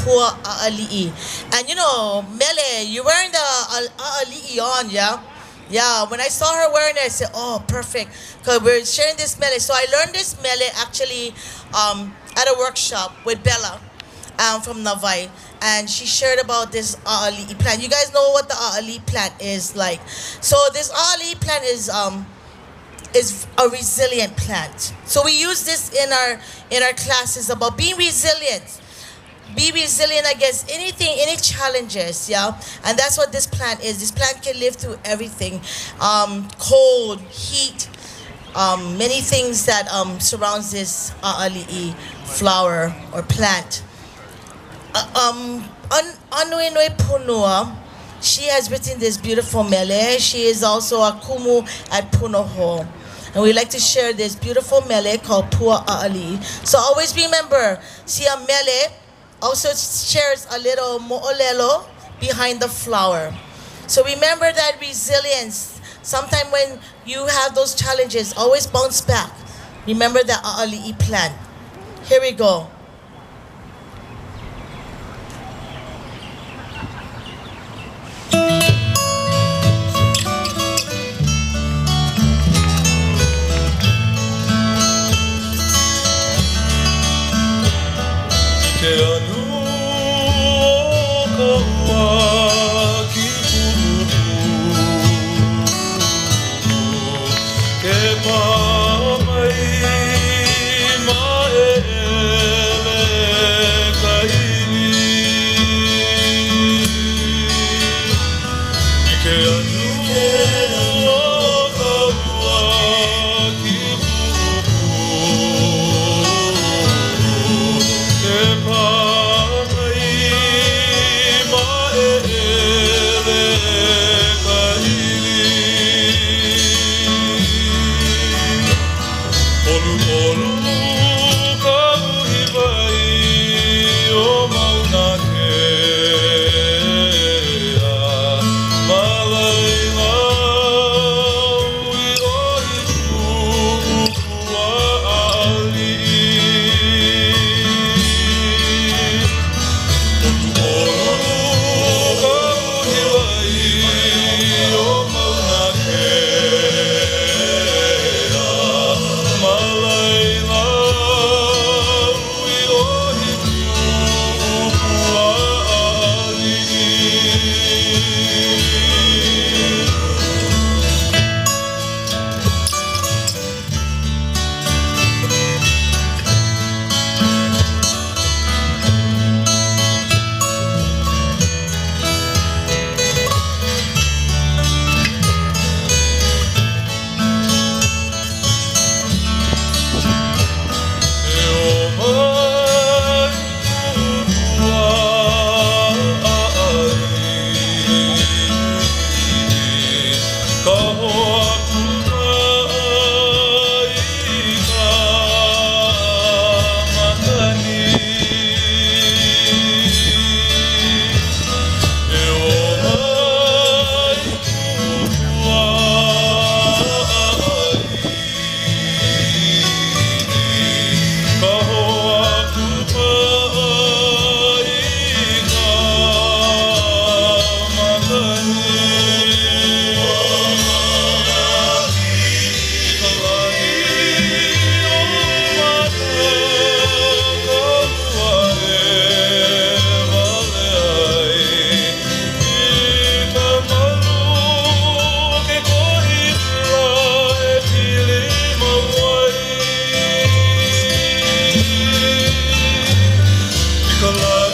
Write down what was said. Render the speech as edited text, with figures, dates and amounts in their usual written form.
Pua Aʻaliʻi. And you know, Mele, you're wearing the Aʻaliʻi on, yeah? Yeah, when I saw her wearing it, I said, oh, perfect. Because we're sharing this mele. So I learned this mele actually at a workshop with Bella from Navai. And she shared about this Aʻaliʻi plant. You guys know what the Aʻaliʻi plant is like. So this Aʻaliʻi plant is a resilient plant. So we use this in our classes about being resilient. Be resilient against anything, any challenges, yeah? And that's what this plant is. This plant can live through everything. Cold, heat, many things that surrounds this Aʻaliʻi flower or plant. Anuenue Punua, she has written this beautiful mele. She is also a Kumu at Punoho. And we like to share this beautiful mele called Pua Aʻaliʻi. So always remember, see a mele also shares a little mo'olelo behind the flower. So remember that resilience. Sometime when you have those challenges, always bounce back. Remember the Aʻaliʻi plant. Here we go. Hula.